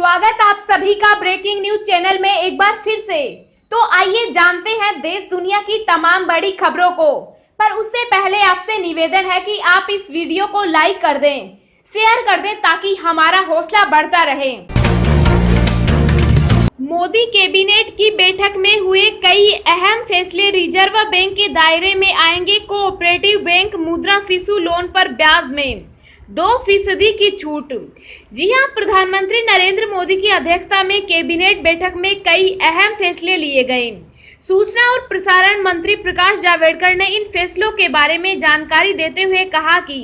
स्वागत आप सभी का ब्रेकिंग न्यूज चैनल में एक बार फिर से। तो आइए जानते हैं देश दुनिया की तमाम बड़ी खबरों को। पर उससे पहले आपसे निवेदन है कि आप इस वीडियो को लाइक कर दें, शेयर कर दें ताकि हमारा हौसला बढ़ता रहे। मोदी कैबिनेट की बैठक में हुए कई अहम फैसले। रिजर्व बैंक के दायरे में आएंगे कोऑपरेटिव बैंक। मुद्रा शिशु लोन पर ब्याज में 2% की छूट। जी हां, प्रधानमंत्री नरेंद्र मोदी की अध्यक्षता में कैबिनेट बैठक में कई अहम फैसले लिए गए। सूचना और प्रसारण मंत्री प्रकाश जावड़ेकर ने इन फैसलों के बारे में जानकारी देते हुए कहा कि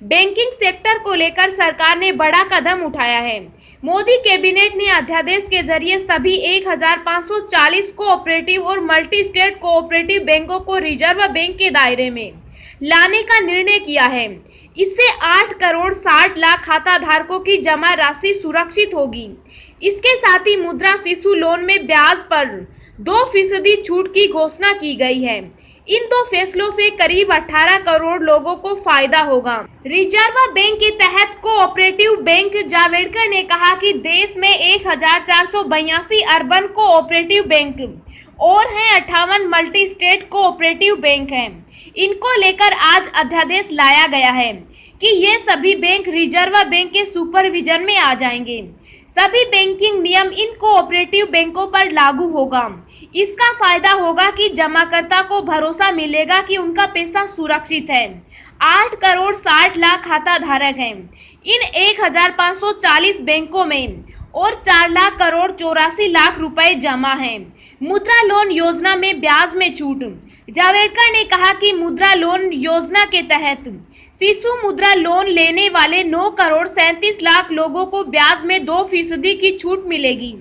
बैंकिंग सेक्टर को लेकर सरकार ने बड़ा कदम उठाया है। मोदी कैबिनेट ने अध्यादेश के जरिए सभी 1540 कोऑपरेटिव और मल्टी स्टेट कोऑपरेटिव बैंकों को रिजर्व बैंक के दायरे में लाने का निर्णय किया है। इससे 8 करोड़ 60 लाख खाता धारकों की जमा राशि सुरक्षित होगी। इसके साथ ही मुद्रा शिशु लोन में ब्याज पर 2% छूट की घोषणा की गई है। इन दो फैसलों से करीब 18 करोड़ लोगों को फायदा होगा। रिजर्व बैंक के तहत कोऑपरेटिव बैंक। जावड़ेकर ने कहा कि देश में 1482 अर्बन कोऑपरेटिव बैंक और हैं 58 मल्टी स्टेट कोऑपरेटिव बैंक हैं। इनको लेकर आज अध्यादेश लाया गया है कि ये सभी बैंक रिजर्व बैंक के सुपरविजन में आ जाएंगे। सभी बैंकिंग नियम इन कोऑपरेटिव बैंकों पर लागू होगा। इसका फायदा होगा कि जमाकर्ता को भरोसा मिलेगा कि उनका पैसा सुरक्षित है। 8 करोड़ 60 लाख खाता धारक हैं इन 1540 बैंकों में और 4 लाख करोड़ 84 लाख रुपए जमा हैं। मुद्रा लोन योजना में ब्याज में छूट। जावड़ेकर ने कहा कि मुद्रा लोन योजना के तहत शिशु मुद्रा लोन लेने वाले 9 करोड़ 37 लाख लोगों को ब्याज में 2% की छूट मिलेगी।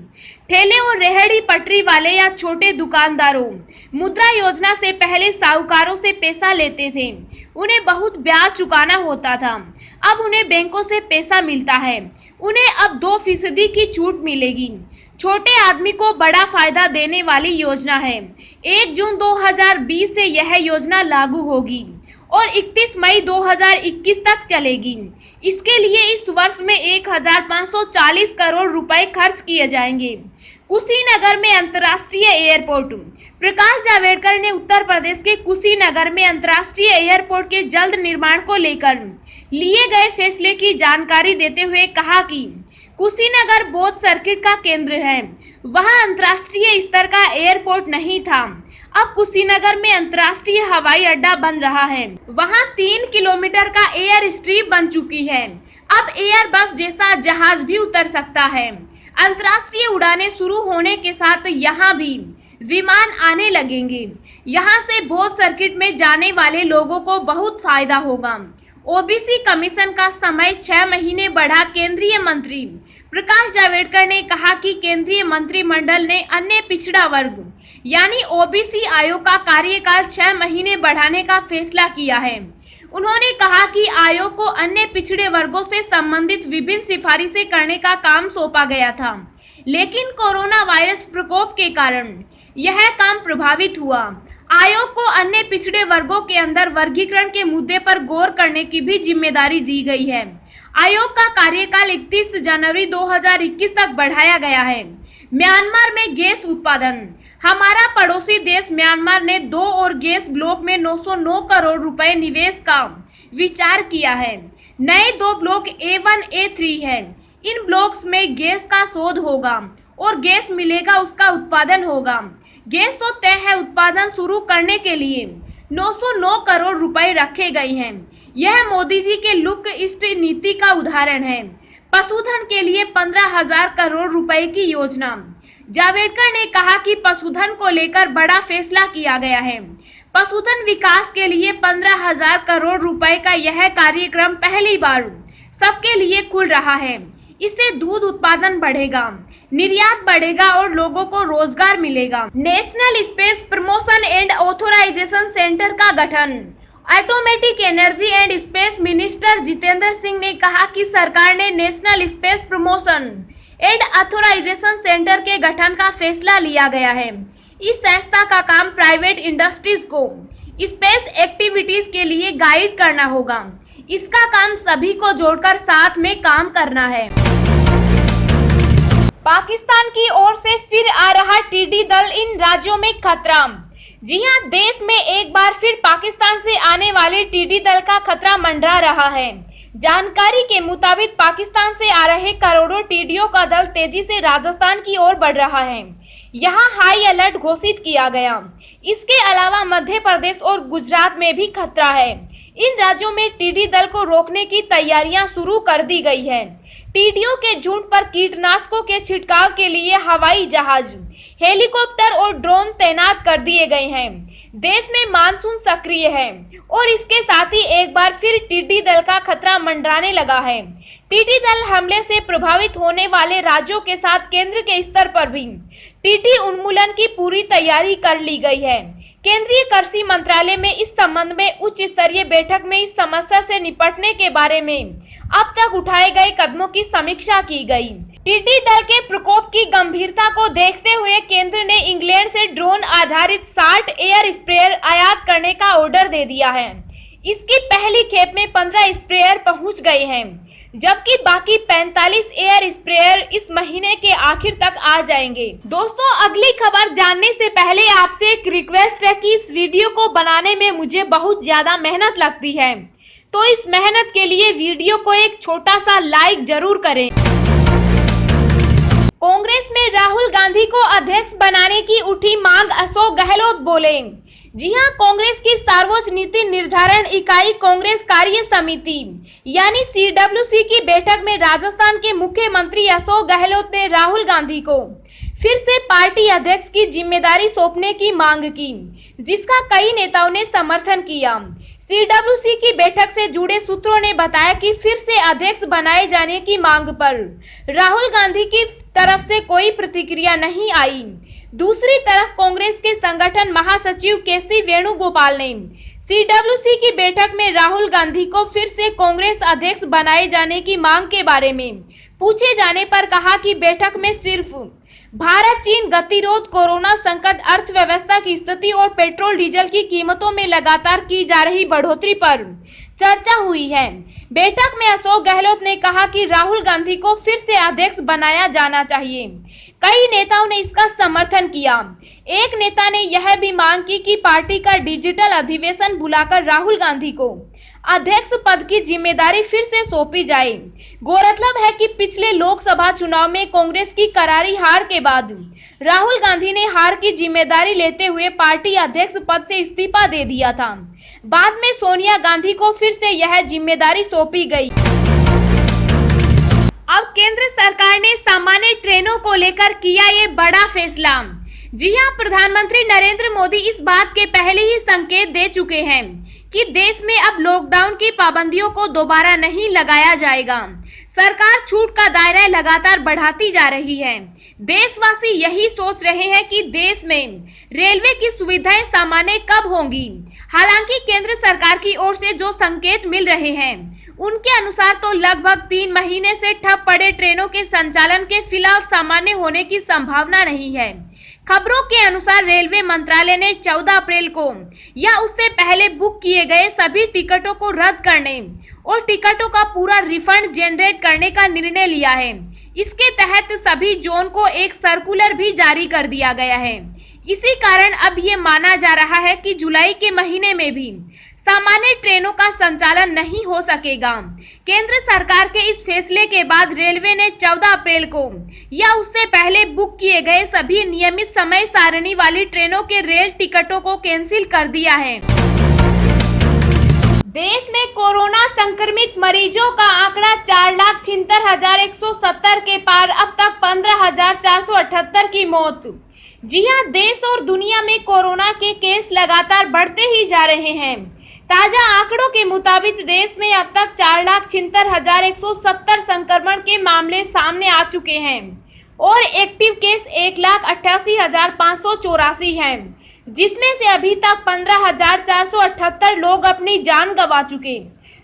ठेले और रेहड़ी पटरी वाले या छोटे दुकानदारों मुद्रा योजना से पहले साहूकारों से पैसा लेते थे, उन्हें बहुत ब्याज चुकाना होता था। अब उन्हें बैंकों से पैसा मिलता है, उन्हें अब 2% की छूट मिलेगी। छोटे आदमी को बड़ा फायदा देने वाली योजना है। 1 जून 2020 से यह योजना लागू होगी और 31 मई 2021 तक चलेगी। इसके लिए इस वर्ष में 1540 करोड़ रुपए खर्च किए जाएंगे। कुशीनगर में अंतर्राष्ट्रीय एयरपोर्ट। प्रकाश जावड़ेकर ने उत्तर प्रदेश के कुशीनगर में अंतर्राष्ट्रीय एयरपोर्ट के जल्द निर्माण को लेकर लिए गए फैसले की जानकारी देते हुए कहा कि कुशीनगर बौद्ध सर्किट का केंद्र है, वहां अंतर्राष्ट्रीय स्तर का एयरपोर्ट नहीं था। अब कुशीनगर में अंतर्राष्ट्रीय हवाई अड्डा बन रहा है। वहां 3 किलोमीटर का एयर स्ट्रिप बन चुकी है। अब एयर बस जैसा जहाज भी उतर सकता है। अंतर्राष्ट्रीय उड़ानें शुरू होने के साथ यहां भी विमान आने लगेंगे। यहां से बौद्ध सर्किट में जाने वाले लोगों को बहुत फायदा होगा। ओबीसी कमीशन का समय 6 महीने बढ़ा। केंद्रीय मंत्री प्रकाश जावड़ेकर ने कहा कि केंद्रीय मंत्रिमंडल ने अन्य पिछड़ा वर्ग यानी ओबीसी आयोग का कार्यकाल 6 महीने बढ़ाने का फैसला किया है। उन्होंने कहा कि आयोग को अन्य पिछड़े वर्गों से संबंधित विभिन्न सिफारिशें करने का काम सौंपा गया था, लेकिन कोरोना वायरस प्रकोप के कारण यह काम प्रभावित हुआ। आयोग को अन्य पिछड़े वर्गों के अंदर वर्गीकरण के मुद्दे पर गौर करने की भी जिम्मेदारी दी गई है। आयोग का कार्यकाल 31 जनवरी 2021 तक बढ़ाया गया है। म्यांमार में गैस उत्पादन। हमारा पड़ोसी देश म्यांमार ने 2 और गैस ब्लॉक में 909 करोड़ रुपए निवेश का विचार किया है। नए 2 ब्लॉक A1 A3 हैं। इन ब्लॉक्स में गैस का शोध होगा और गैस मिलेगा, उसका उत्पादन होगा। गैस तो तय है, उत्पादन शुरू करने के लिए 909 करोड़ रुपए रखे गए हैं। यह मोदी जी के लुक ईस्ट नीति का उदाहरण है। पशुधन के लिए 15,000 करोड़ रुपए की योजना। जावड़ेकर ने कहा कि पशुधन को लेकर बड़ा फैसला किया गया है। पशुधन विकास के लिए 15,000 करोड़ रुपए का यह कार्यक्रम पहली बार सबके लिए खुल रहा है। इससे दूध उत्पादन बढ़ेगा, निर्यात बढ़ेगा और लोगों को रोजगार मिलेगा। National space promotion and authorisation centre का गठन। Automatic energy and space minister Jitendra Singh ने कहा कि सरकार ने national space promotion and authorisation centre के गठन का फैसला लिया गया है। इस संस्था का काम प्राइवेट इंडस्ट्रीज को स्पेस एक्टिविटीज के लिए गाइड करना होगा। इसका काम सभी को जोड़कर साथ में काम करना है। पाकिस्तान की ओर से फिर आ रहा टिड्डी दल, इन राज्यों में खतरा। जी हां, देश में एक बार फिर पाकिस्तान से आने वाले टिड्डी दल का खतरा मंडरा रहा है। जानकारी के मुताबिक पाकिस्तान से आ रहे करोड़ों टिड्डियों का दल तेजी से राजस्थान की ओर बढ़ रहा है। यहां हाई अलर्ट घोषित किया गया। इसके अलावा मध्य प्रदेश और गुजरात में भी खतरा है। इन राज्यों में टिड्डी दल को रोकने की तैयारियां शुरू कर दी गई है। टिड्डियों के झुंड पर कीटनाशकों के छिड़काव के लिए हवाई जहाज, हेलीकॉप्टर और ड्रोन तैनात कर दिए गए हैं। देश में मानसून सक्रिय है और इसके साथ ही एक बार फिर टिड्डी दल का खतरा मंडराने लगा है। टिड्डी दल हमले से प्रभावित होने वाले राज्यों के साथ केंद्र के स्तर पर भी टिड्डी उन्मूलन की पूरी तैयारी कर ली गई है। केंद्रीय कृषि मंत्रालय में इस संबंध में उच्च स्तरीय बैठक में इस समस्या से निपटने के बारे में अब तक उठाए गए कदमों की समीक्षा की गई। टिड्डी दल के प्रकोप की गंभीरता को देखते हुए केंद्र ने इंग्लैंड से ड्रोन आधारित 60 एयर स्प्रेयर आयात करने का ऑर्डर दे दिया है। इसकी पहली खेप में 15 स्प्रेयर पहुंच गए हैं, जबकि बाकी 45 एयर स्प्रेयर इस महीने के आखिर तक आ जाएंगे। दोस्तों, अगली खबर जानने से पहले आपसे एक रिक्वेस्ट है कि इस वीडियो को बनाने में मुझे बहुत ज्यादा मेहनत लगती है, तो इस मेहनत के लिए वीडियो को एक छोटा सा लाइक जरूर करें। कांग्रेस में राहुल गांधी को अध्यक्ष बनाने की उठी मांग, अशोक गहलोत बोले। जी हां, कांग्रेस की सर्वोच्च नीति निर्धारण इकाई कांग्रेस कार्य समिति यानी CWC की बैठक में राजस्थान के मुख्यमंत्री अशोक गहलोत ने राहुल गांधी को फिर से पार्टी अध्यक्ष की जिम्मेदारी सौंपने की मांग की, जिसका कई नेताओं ने समर्थन किया। CWC की बैठक से जुड़े सूत्रों ने बताया कि फिर से अध्यक्ष बनाए जाने की मांग पर राहुल गांधी की तरफ से कोई प्रतिक्रिया नहीं आई। दूसरी तरफ कांग्रेस के संगठन महासचिव KC वेणुगोपाल ने CWC की बैठक में राहुल गांधी को फिर से कांग्रेस अध्यक्ष बनाए जाने की मांग के बारे में पूछे जाने पर कहा कि बैठक में सिर्फ भारत चीन गतिरोध, कोरोना संकट, अर्थव्यवस्था की स्थिति और पेट्रोल डीजल की कीमतों में लगातार की जा रही बढ़ोतरी पर चर्चा हुई है। बैठक में अशोक गहलोत ने कहा कि राहुल गांधी को फिर से अध्यक्ष बनाया जाना चाहिए। कई नेताओं ने इसका समर्थन किया। एक नेता ने यह भी मांग की कि पार्टी का डिजिटल अधिवेशन बुलाकर राहुल गांधी को अध्यक्ष पद की जिम्मेदारी फिर से सौंपी जाए। गौरतलब है कि पिछले लोकसभा चुनाव में कांग्रेस की करारी हार के बाद राहुल गांधी ने हार की जिम्मेदारी लेते हुए पार्टी अध्यक्ष पद से इस्तीफा दे दिया था। बाद में सोनिया गांधी को फिर से यह जिम्मेदारी सौंपी गई। अब केंद्र सरकार ने सामान्य ट्रेनों को लेकर किया ये बड़ा फैसला। जी हां, प्रधानमंत्री नरेंद्र मोदी इस बात के पहले ही संकेत दे चुके हैं कि देश में अब लॉकडाउन की पाबंदियों को दोबारा नहीं लगाया जाएगा। सरकार छूट का दायरा लगातार बढ़ाती जा रही है। देशवासी यही सोच रहे हैं कि देश में रेलवे की सुविधाएं सामान्य कब होंगी। हालांकि केंद्र सरकार की ओर से जो संकेत मिल रहे हैं उनके अनुसार तो लगभग 3 महीने से ठप पड़े ट्रेनों के संचालन के फिलहाल सामान्य होने की संभावना नहीं है। खबरों के अनुसार रेलवे मंत्रालय ने 14 अप्रैल को या उससे पहले बुक किए गए सभी टिकटों को रद्द करने और टिकटों का पूरा रिफंड जनरेट करने का निर्णय लिया है। इसके तहत सभी जोन को एक सर्कुलर भी जारी कर दिया गया है। इसी कारण अब ये माना जा रहा है कि जुलाई के महीने में भी सामान्य ट्रेनों का संचालन नहीं हो सकेगा। केंद्र सरकार के इस फैसले के बाद रेलवे ने 14 अप्रैल को या उससे पहले बुक किए गए सभी नियमित समय सारणी वाली ट्रेनों के रेल टिकटों को कैंसिल कर दिया है। देश में कोरोना संक्रमित मरीजों का आंकड़ा 4,76,170 के पार, अब तक 15,478 की मौत। जी हां, देश और दुनिया में कोरोना के केस लगातार बढ़ते ही जा रहे हैं। ताजा आंकड़ों के मुताबिक देश में अब तक 4,76,170 संक्रमण के मामले सामने आ चुके हैं और एक्टिव केस 1,88,584 हैं, जिसमें से अभी तक 15,478 लोग अपनी जान गंवा चुके।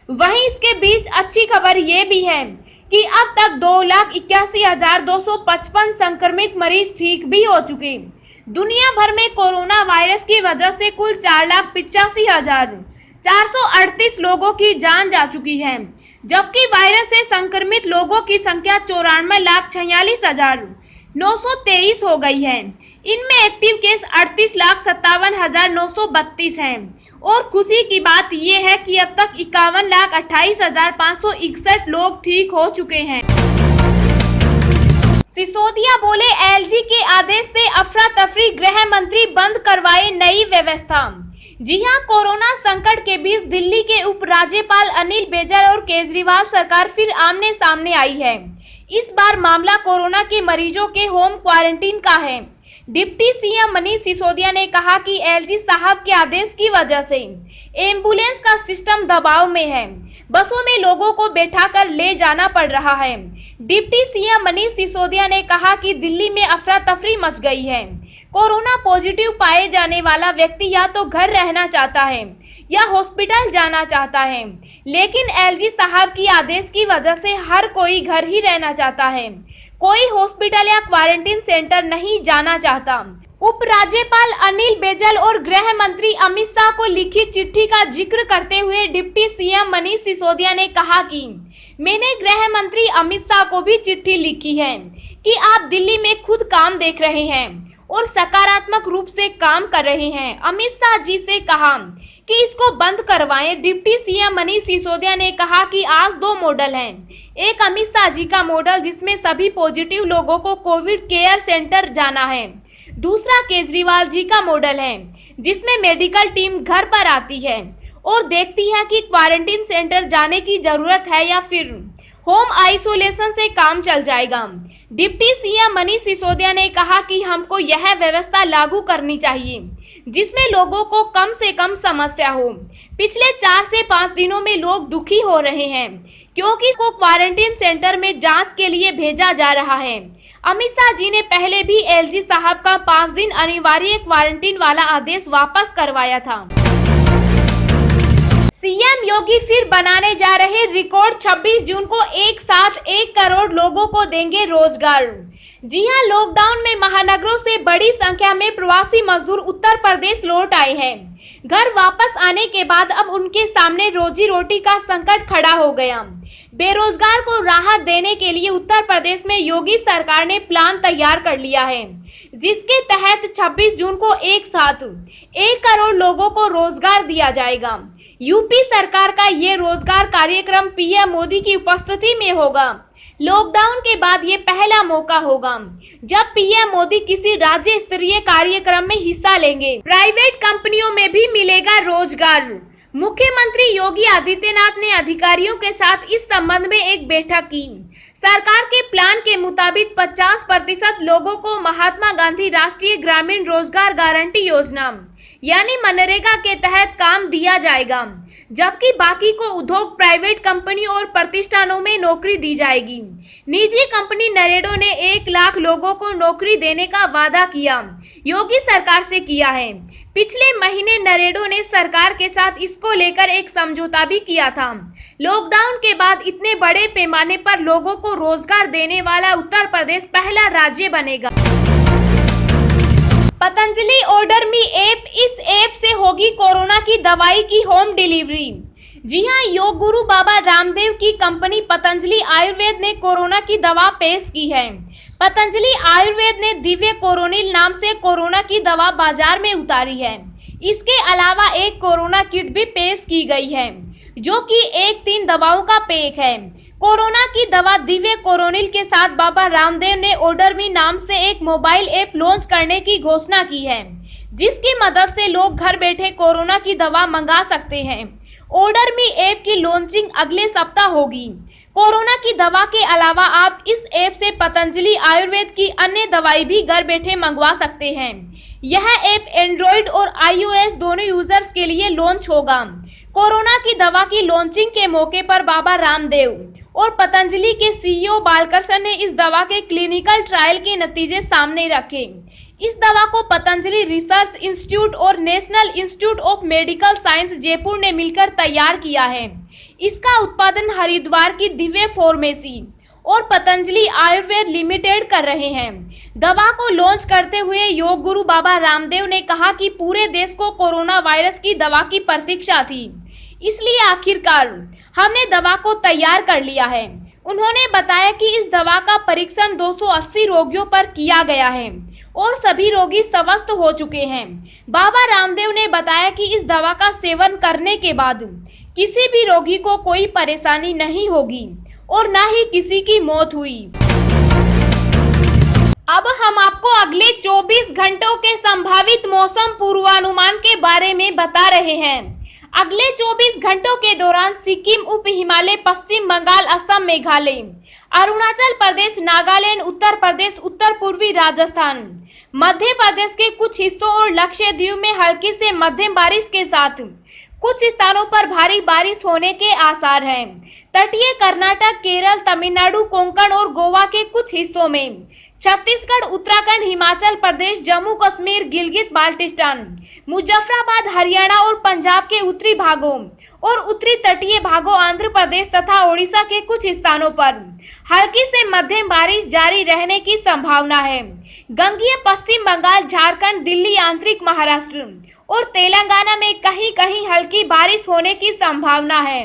वहीं इसके बीच अच्छी खबर ये भी है कि अब तक 2,81,255 संक्रमित मरीज ठीक भी हो चुके। दुनिया भर में कोरोना वायरस की वजह से कुल 4,85,438 लोगों की जान जा चुकी है, जबकि वायरस से संक्रमित लोगों की संख्या 94,46,000 923 हो गई है। इनमें एक्टिव केस 38,57,932 हैं और खुशी की बात यह है कि अब तक 51,28,561 लोग ठीक हो चुके हैं। सिसोदिया बोले, एलजी के आदेश से अफरा तफरी, गृह मंत्री बंद करवाए नई व्यवस्था। जी हां, कोरोना संकट के बीच दिल्ली के उपराज्यपाल अनिल बैजल और केजरीवाल सरकार फिर आमने सामने आई है। इस बार मामला कोरोना के मरीजों के होम क्वारंटीन का है। डिप्टी सीएम मनीष सिसोदिया ने कहा कि एलजी साहब के आदेश की वजह से एम्बुलेंस का सिस्टम दबाव में है, बसों में लोगों को बैठाकर ले जाना पड़ रहा है। डिप्टी सीएम मनीष सिसोदिया ने कहा कि दिल्ली में अफरा तफरी मच गई है। कोरोना पॉजिटिव पाए जाने वाला व्यक्ति या तो घर रहना चाहता है या हॉस्पिटल जाना चाहता है, लेकिन एलजी साहब की आदेश की वजह से हर कोई घर ही रहना चाहता है, कोई हॉस्पिटल या क्वारंटीन सेंटर नहीं जाना चाहता। उपराज्यपाल अनिल बैजल और गृह मंत्री अमित शाह को लिखी चिट्ठी का जिक्र करते हुए डिप्टी सीएम मनीष सिसोदिया ने कहा कि मैंने गृह मंत्री अमित शाह को भी चिट्ठी लिखी है कि आप दिल्ली में खुद काम देख रहे हैं और सकारात्मक रूप से काम कर रहे हैं। अमित शाह जी से कहा कि इसको बंद करवाएं। डिप्टी सीएम मनीष सिसोदिया ने कहा कि आज दो मॉडल हैं, एक अमित शाह जी का मॉडल जिसमें सभी पॉजिटिव लोगों को कोविड केयर सेंटर जाना है, दूसरा केजरीवाल जी का मॉडल है जिसमें मेडिकल टीम घर पर आती है और देखती है कि क्वारंटीन सेंटर जाने की जरूरत है या फिर होम आइसोलेशन से काम चल जाएगा। डिप्टी सीएम मनीष सिसोदिया ने कहा कि हमको यह व्यवस्था लागू करनी चाहिए जिसमें लोगों को कम से कम समस्या हो। पिछले 4 से 5 दिनों में लोग दुखी हो रहे हैं क्योंकि को क्वारंटीन सेंटर में जांच के लिए भेजा जा रहा है। अमित शाह जी ने पहले भी एलजी साहब का 5 दिन अनिवार्य क्वारंटीन वाला आदेश वापस करवाया था। सीएम योगी फिर बनाने जा रहे रिकॉर्ड, 26 जून को एक साथ 1 करोड़ लोगों को देंगे रोजगार। जी हां, लॉकडाउन में महानगरों से बड़ी संख्या में प्रवासी मजदूर उत्तर प्रदेश लौट आए हैं। घर वापस आने के बाद अब उनके सामने रोजी रोटी का संकट खड़ा हो गया। बेरोजगार को राहत देने के लिए उत्तर प्रदेश में योगी सरकार ने प्लान तैयार कर लिया है, जिसके तहत 26 जून को एक साथ 1 करोड़ लोगों को रोजगार दिया जाएगा। यूपी सरकार का ये रोजगार कार्यक्रम पीएम मोदी की उपस्थिति में होगा। लॉकडाउन के बाद ये पहला मौका होगा जब पीएम मोदी किसी राज्य स्तरीय कार्यक्रम में हिस्सा लेंगे। प्राइवेट कंपनियों में भी मिलेगा रोजगार। मुख्यमंत्री योगी आदित्यनाथ ने अधिकारियों के साथ इस संबंध में एक बैठक की। सरकार के प्लान के मुताबिक 50% लोगों को महात्मा गांधी राष्ट्रीय ग्रामीण रोजगार गारंटी योजना यानी मनरेगा के तहत काम दिया जाएगा, जबकि बाकी को उद्योग, प्राइवेट कंपनी और प्रतिष्ठानों में नौकरी दी जाएगी। निजी कंपनी नरेडो ने 1 लाख लोगों को नौकरी देने का वादा किया योगी सरकार से किया है। पिछले महीने नरेडो ने सरकार के साथ इसको लेकर एक समझौता भी किया था। लॉकडाउन के बाद इतने बड़े पैमाने पर लोगों को रोजगार देने वाला उत्तर प्रदेश पहला राज्य बनेगा। पतंजलि ऑर्डर मी ऐप, इस ऐप से होगी कोरोना की दवाई की होम डिलीवरी। जी हां, योग गुरु बाबा रामदेव की कंपनी पतंजलि आयुर्वेद ने कोरोना की दवा पेश की है। पतंजलि आयुर्वेद ने दिव्य कोरोनिल नाम से कोरोना की दवा बाजार में उतारी है। इसके अलावा एक कोरोना किट भी पेश की गई है जो कि 3 दवाओं का पैक है। कोरोना की दवा दिव्य कोरोनिल के साथ बाबा रामदेव ने ऑर्डर मी नाम से एक मोबाइल ऐप लॉन्च करने की घोषणा की है, जिसकी मदद से लोग घर बैठे कोरोना की दवा मंगा सकते हैं। ऑर्डर मी ऐप की लॉन्चिंग अगले सप्ताह होगी। कोरोना की दवा के अलावा आप इस ऐप से पतंजलि आयुर्वेद की अन्य दवाई भी घर बैठे मंगवा सकते हैं। यह ऐप एंड्रॉइड और iOS दोनों यूजर्स के लिए लॉन्च होगा। कोरोना की दवा की लॉन्चिंग के मौके पर बाबा रामदेव और पतंजलि के सीईओ बालकृष्ण ने इस दवा के क्लिनिकल ट्रायल के नतीजे सामने रखे। इस दवा को पतंजलि रिसर्च इंस्टीट्यूट और national institute of medical science Jaipur ने मिलकर तैयार किया है। इसका उत्पादन हरिद्वार की दिव्य फार्मेसी और पतंजलि आयुर्वेद लिमिटेड कर रहे हैं। दवा को लॉन्च करते हुए योग गुरु बाबा रामदेव ने कहा कि पूरे देश को कोरोना वायरस की दवा की प्रतीक्षा थी, इसलिए आखिरकार हमने दवा को तैयार कर लिया है। उन्होंने बताया कि इस दवा का परीक्षण 280 रोगियों पर किया गया है और सभी रोगी स्वस्थ हो चुके हैं। बाबा रामदेव ने बताया कि इस दवा का सेवन करने के बाद किसी भी रोगी को कोई परेशानी नहीं होगी और न ही किसी की मौत हुई। अब हम आपको अगले 24 घंटों के संभावित मौसम पूर्वानुमान के बारे में बता रहे हैं। अगले 24 घंटों के दौरान सिक्किम, उप हिमालय, पश्चिम बंगाल, असम, मेघालय, अरुणाचल प्रदेश, नागालैंड, उत्तर प्रदेश, उत्तर पूर्वी राजस्थान, मध्य प्रदेश के कुछ हिस्सों और लक्षद्वीप में हल्की से मध्यम बारिश के साथ कुछ स्थानों पर भारी बारिश होने के आसार हैं। तटीय कर्नाटक, केरल, तमिलनाडु, कोंकण और गोवा के कुछ हिस्सों में, छत्तीसगढ़, उत्तराखंड, हिमाचल प्रदेश, जम्मू कश्मीर, गिलगित बाल्टिस्तान, मुजफ्फराबाद, हरियाणा और पंजाब के उत्तरी भागों और उत्तरी तटीय भागों, आंध्र प्रदेश तथा ओडिशा के कुछ स्थानों पर हल्की से मध्यम बारिश जारी रहने की संभावना है। गंगीय पश्चिम बंगाल, झारखंड, दिल्ली, आंतरिक महाराष्ट्र और तेलंगाना में कहीं-कहीं हल्की बारिश होने की संभावना है।